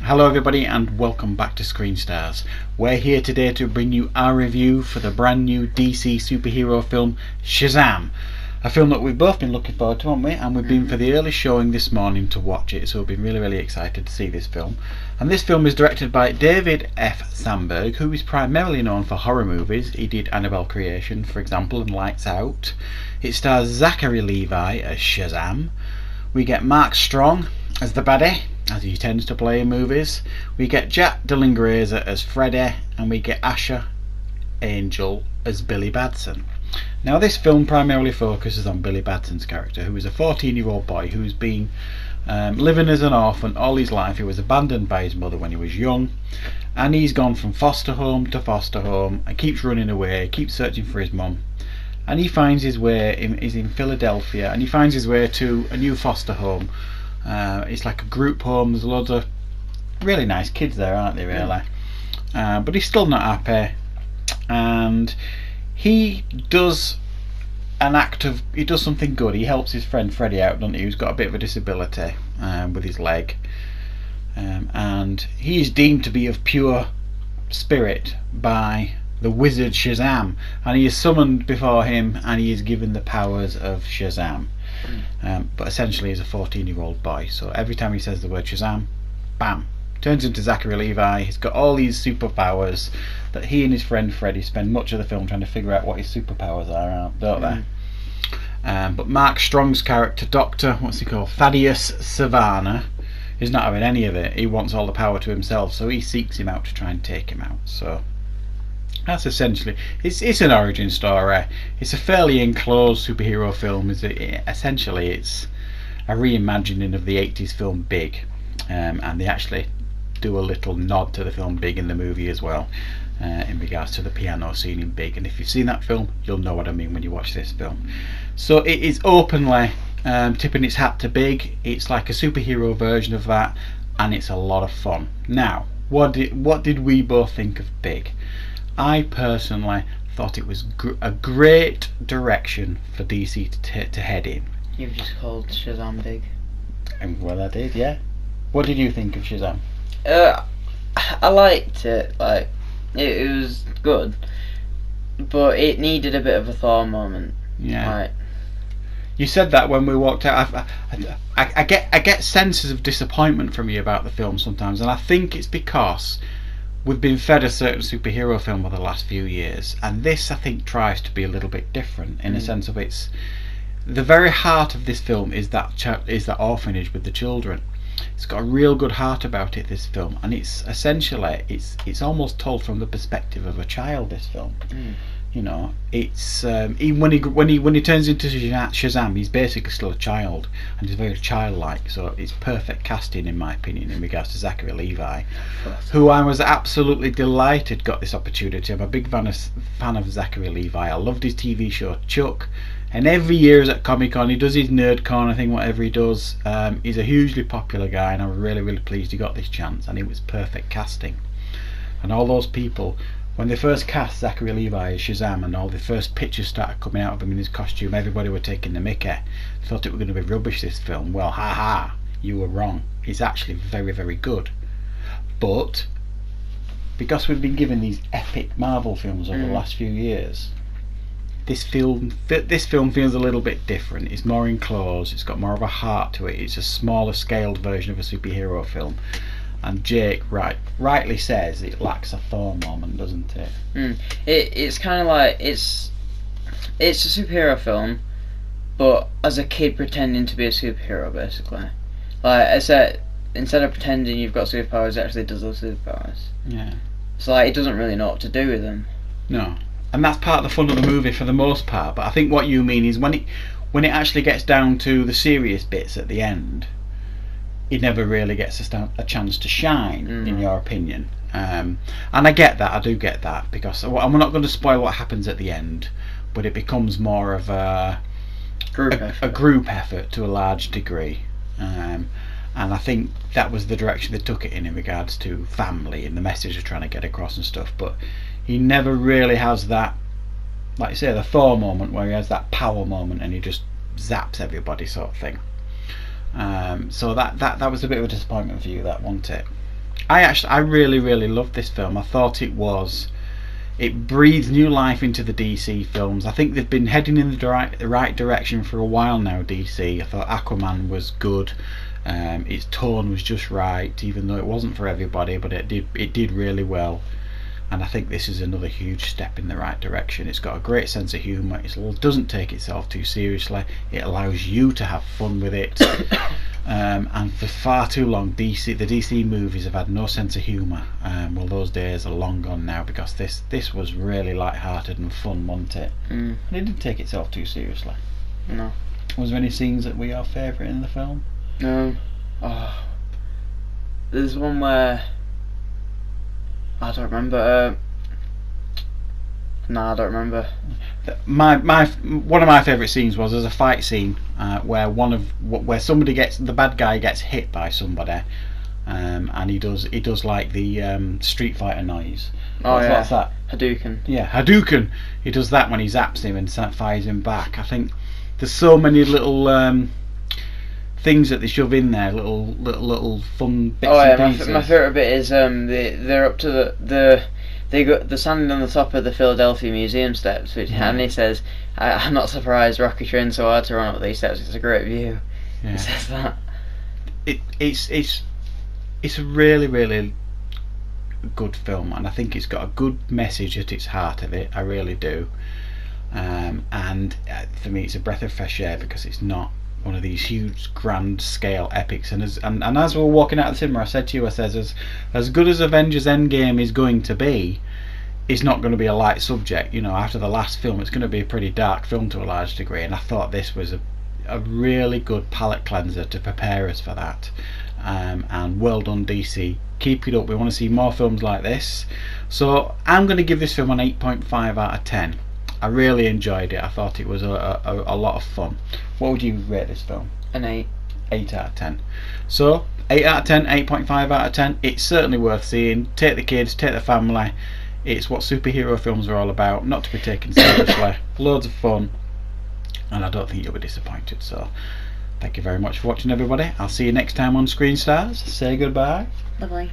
Hello everybody and welcome back to Screen Stars. We're here today to bring you our review for the brand new DC superhero film Shazam. A film that we've both been looking forward to, haven't we? And we've been for the early showing this morning to watch it, so we've been really excited to see this film. And this film is directed by David F. Sandberg, who is primarily known for horror movies. He did Annabelle Creation, for example, and Lights Out. It stars Zachary Levi as Shazam. We get Mark Strong as the baddie, as he tends to play in movies. We get Jack Dylan Grazer as Freddy, and we get Asher Angel as Billy Batson. Now this film primarily focuses on Billy Batson's character, who is a 14-year-old boy who's been living as an orphan all his life. He was abandoned by his mother when he was young, and he's gone from foster home to foster home and keeps running away, keeps searching for his mum, and he finds his way he's in Philadelphia, and he finds his way to a new foster home. It's like a group home. There's loads of really nice kids there, aren't they, really? But he's still not happy, and he does something good. He helps his friend Freddy out, doesn't he, who's got a bit of a disability with his leg, and he is deemed to be of pure spirit by the wizard Shazam, and he is summoned before him and he is given the powers of Shazam. But essentially he's a 14-year-old boy, so every time he says the word Shazam, bam, turns into Zachary Levi. He's got all these superpowers that he and his friend Freddy spend much of the film trying to figure out what his superpowers are, don't they? But Mark Strong's character, Dr. what's he called, Thaddeus Savannah, is not having any of it. He wants all the power to himself, so he seeks him out to try and take him out. So that's essentially, it's an origin story. It's a fairly enclosed superhero film. Essentially it's a reimagining of the 80s film Big, and they actually do a little nod to the film Big in the movie as well, in regards to the piano scene in Big. And if you've seen that film, you'll know what I mean when you watch this film. So it is openly tipping its hat to Big. It's like a superhero version of that, and it's a lot of fun. Now, what did we both think of Big? I personally thought it was a great direction for DC to head in. You've just called Shazam Big. And well, I did, yeah. What did you think of Shazam? I liked it. Like, it was good, but it needed a bit of a Thor moment. Yeah. Like, you said that when we walked out. I get senses of disappointment from you about the film sometimes, and I think it's because we've been fed a certain superhero film for the last few years, and this I think tries to be a little bit different in a sense of it's the very heart of this film is that orphanage with the children. It's got a real good heart about it, this film, and it's essentially it's almost told from the perspective of a child, this film. You know, it's even when he turns into Shazam, he's basically still a child, and he's very childlike. So it's perfect casting, in my opinion, in regards to Zachary Levi, who I was absolutely delighted got this opportunity. I'm a big fan of Zachary Levi. I loved his TV show Chuck, and every year he's at Comic-Con, he does his nerd corner thing, whatever he does. He's a hugely popular guy, and I'm really pleased he got this chance, and it was perfect casting. And all those people, when they first cast Zachary Levi as Shazam and all the first pictures started coming out of him in his costume, everybody were taking the mickey. Thought it was going to be rubbish, this film. Well, haha, you were wrong. It's actually very good. But because we've been given these epic Marvel films over the last few years, this film feels a little bit different. It's more enclosed, it's got more of a heart to it. It's a smaller scaled version of a superhero film. And Jake rightly says it lacks a Thor moment, doesn't it? It's kind of like it's a superhero film, but as a kid pretending to be a superhero, basically. Like I said, instead of pretending you've got superpowers, it actually does those superpowers. Yeah. So like, it doesn't really know what to do with them. No, and that's part of the fun of the movie for the most part. But I think what you mean is when it actually gets down to the serious bits at the end, it never really gets a chance to shine, in your opinion. And I get that, I do get that, because I'm not going to spoil what happens at the end, but it becomes more of a group effort to a large degree. And I think that was the direction they took it in regards to family and the message they're trying to get across and stuff. But he never really has that, like you say, the Thor moment where he has that power moment and he just zaps everybody sort of thing. So that was a bit of a disappointment for you, that, wasn't it? I really loved this film. I thought it breathed new life into the DC films. I think they've been heading in the right direction for a while now, DC. I thought Aquaman was good. Its tone was just right, even though it wasn't for everybody, but it did really well. And I think this is another huge step in the right direction. It's got a great sense of humour. It doesn't take itself too seriously. It allows you to have fun with it. And for far too long, the DC movies have had no sense of humour. Well, those days are long gone now, because this was really light-hearted and fun, wasn't it? And it didn't take itself too seriously. No. Was there any scenes that were your favourite in the film? No. Oh. There's one where I don't remember. No, I don't remember. One of my favourite scenes was there's a fight scene where where the bad guy gets hit by somebody, and he does like the Street Fighter noise. What's that? Hadouken. Yeah, Hadouken. He does that when he zaps him and fires him back. I think there's so many little things that they shove in there, little fun bits and pieces. My favourite bit is they're up to they're standing on the top of the Philadelphia Museum steps, and he says, "I'm not surprised Rocky trained so hard to run up these steps. It's a great view." Yeah. He says that. It's a really good film, and I think it's got a good message at its heart of it. I really do. And for me, it's a breath of fresh air, because it's not one of these huge grand scale epics, and as we were walking out of the cinema, I said to you, as good as Avengers Endgame is going to be, it's not going to be a light subject. After the last film, it's going to be a pretty dark film to a large degree, and I thought this was a really good palate cleanser to prepare us for that. And well done, DC, keep it up. We want to see more films like this. So I'm going to give this film an 8.5 out of 10. I really enjoyed it. I thought it was a lot of fun. What would you rate this film? An 8. 8 out of 10. So 8 out of 10, 8.5 out of 10. It's certainly worth seeing. Take the kids, take the family. It's what superhero films are all about, not to be taken seriously. Loads of fun, and I don't think you'll be disappointed. So thank you very much for watching, everybody. I'll see you next time on Screen Stars. Say goodbye. Bye bye.